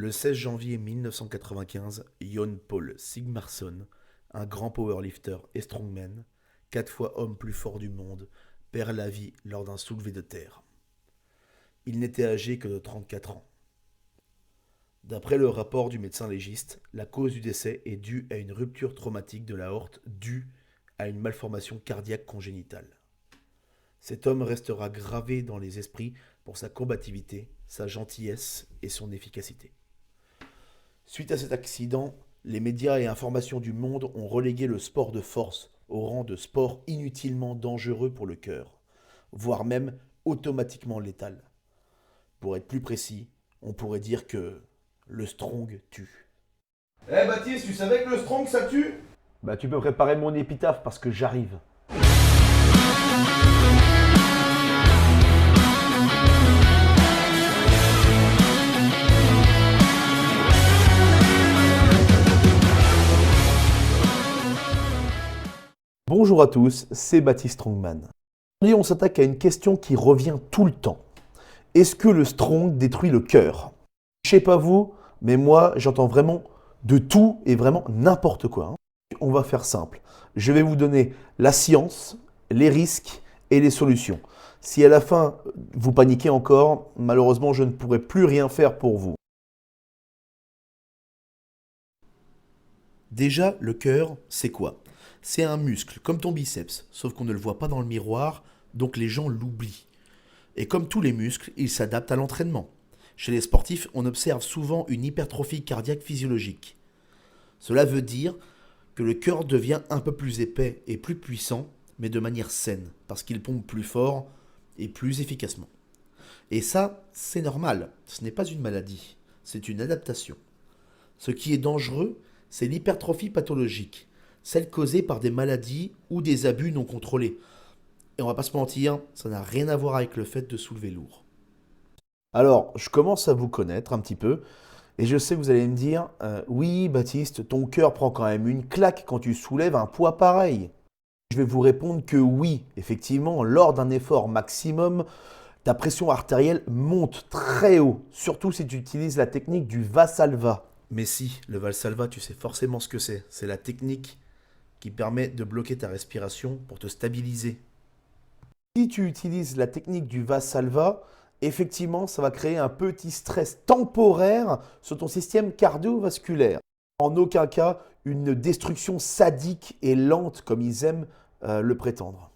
Le 16 janvier 1995, Jon Paul Sigmarsson, un grand powerlifter et strongman, 4 fois homme plus fort du monde, perd la vie lors d'un soulevé de terre. Il n'était âgé que de 34 ans. D'après le rapport du médecin légiste, la cause du décès est due à une rupture traumatique de l'aorte due à une malformation cardiaque congénitale. Cet homme restera gravé dans les esprits pour sa combativité, sa gentillesse et son efficacité. Suite à cet accident, les médias et informations du monde ont relégué le sport de force au rang de sport inutilement dangereux pour le cœur, voire même automatiquement létal. Pour être plus précis, on pourrait dire que le strong tue. Eh Baptiste, tu savais que le strong ça tue? Bah tu peux préparer mon épitaphe parce que j'arrive. Bonjour à tous, c'est Baptiste Strongman. Aujourd'hui on s'attaque à une question qui revient tout le temps. Est-ce que le strong détruit le cœur? Je sais pas vous, mais moi j'entends vraiment de tout et vraiment n'importe quoi. On va faire simple. Je vais vous donner la science, les risques et les solutions. Si à la fin vous paniquez encore, malheureusement je ne pourrai plus rien faire pour vous. Déjà, le cœur, c'est quoi? C'est un muscle, comme ton biceps, sauf qu'on ne le voit pas dans le miroir, donc les gens l'oublient. Et comme tous les muscles, il s'adapte à l'entraînement. Chez les sportifs, on observe souvent une hypertrophie cardiaque physiologique. Cela veut dire que le cœur devient un peu plus épais et plus puissant, mais de manière saine, parce qu'il pompe plus fort et plus efficacement. Et ça, c'est normal, ce n'est pas une maladie, c'est une adaptation. Ce qui est dangereux, c'est l'hypertrophie pathologique, celle causée par des maladies ou des abus non contrôlés. Et on va pas se mentir, ça n'a rien à voir avec le fait de soulever lourd. Alors, je commence à vous connaître un petit peu, et je sais que vous allez me dire, oui Baptiste, ton cœur prend quand même une claque quand tu soulèves un poids pareil. Je vais vous répondre que oui, effectivement, lors d'un effort maximum, ta pression artérielle monte très haut, surtout si tu utilises la technique du Valsalva. Mais si, le Valsalva, tu sais forcément ce que c'est. C'est la technique qui permet de bloquer ta respiration pour te stabiliser. Si tu utilises la technique du Valsalva, effectivement, ça va créer un petit stress temporaire sur ton système cardiovasculaire. En aucun cas, une destruction sadique et lente comme ils aiment le prétendre.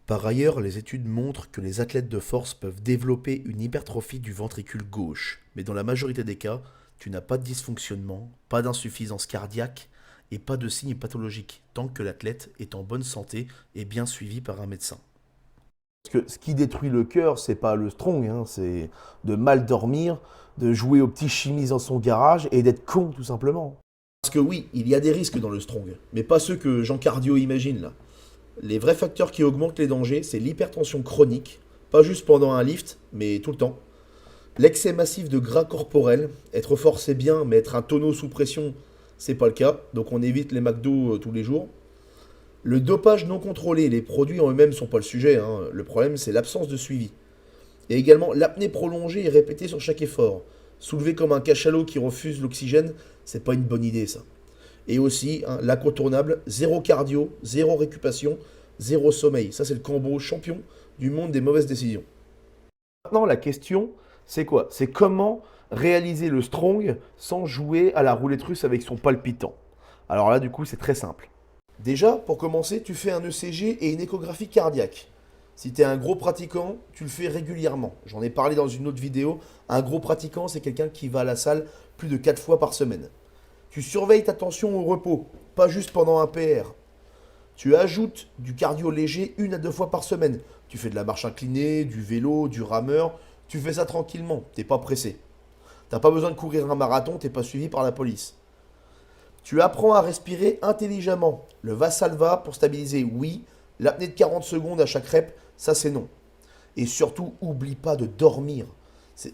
Par ailleurs, les études montrent que les athlètes de force peuvent développer une hypertrophie du ventricule gauche, mais dans la majorité des cas, tu n'as pas de dysfonctionnement, pas d'insuffisance cardiaque et pas de signes pathologiques, tant que l'athlète est en bonne santé et bien suivi par un médecin. Parce que ce qui détruit le cœur, c'est pas le strong, hein, c'est de mal dormir, de jouer aux petits chimistes dans son garage et d'être con tout simplement. Parce que oui, il y a des risques dans le strong, mais pas ceux que Jean Cardio imagine là. Les vrais facteurs qui augmentent les dangers, c'est l'hypertension chronique, pas juste pendant un lift, mais tout le temps. L'excès massif de gras corporel, être fort c'est bien, mais être un tonneau sous pression, c'est pas le cas, donc on évite les McDo tous les jours. Le dopage non contrôlé, les produits en eux-mêmes sont pas le sujet, hein. Le problème c'est l'absence de suivi. Et également l'apnée prolongée et répétée sur chaque effort. Soulever comme un cachalot qui refuse l'oxygène, c'est pas une bonne idée ça. Et aussi, hein, l'incontournable, zéro cardio, zéro récupération, zéro sommeil. Ça c'est le combo champion du monde des mauvaises décisions. Maintenant, la question, c'est quoi? C'est comment réaliser le strong sans jouer à la roulette russe avec son palpitant. Alors là, du coup, c'est très simple. Déjà, pour commencer, tu fais un ECG et une échographie cardiaque. Si tu es un gros pratiquant, tu le fais régulièrement. J'en ai parlé dans une autre vidéo. Un gros pratiquant, c'est quelqu'un qui va à la salle plus de 4 fois par semaine. Tu surveilles ta tension au repos, pas juste pendant un PR. Tu ajoutes du cardio léger 1 à 2 fois par semaine. Tu fais de la marche inclinée, du vélo, du rameur. Tu fais ça tranquillement, t'es pas pressé. T'as pas besoin de courir un marathon, t'es pas suivi par la police. Tu apprends à respirer intelligemment. Le Valsalva pour stabiliser, oui. L'apnée de 40 secondes à chaque rep, ça c'est non. Et surtout, oublie pas de dormir.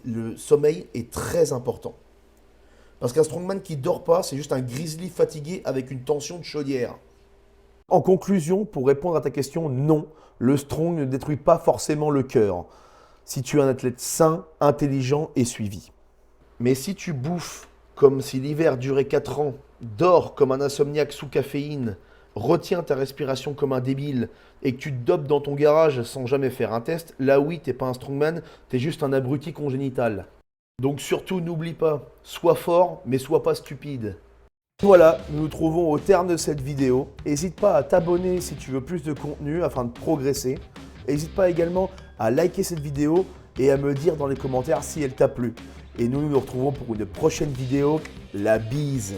Le sommeil est très important. Parce qu'un strongman qui dort pas, c'est juste un grizzly fatigué avec une tension de chaudière. En conclusion, pour répondre à ta question, non, le strong ne détruit pas forcément le cœur. Si tu es un athlète sain, intelligent et suivi. Mais si tu bouffes comme si l'hiver durait 4 ans, dors comme un insomniaque sous caféine, retiens ta respiration comme un débile et que tu te dopes dans ton garage sans jamais faire un test, là oui, t'es pas un strongman, t'es juste un abruti congénital. Donc surtout n'oublie pas, sois fort mais sois pas stupide. Voilà, nous nous trouvons au terme de cette vidéo. N'hésite pas à t'abonner si tu veux plus de contenu afin de progresser. N'hésite pas également à liker cette vidéo et à me dire dans les commentaires si elle t'a plu. Et nous nous retrouvons pour une prochaine vidéo. La bise!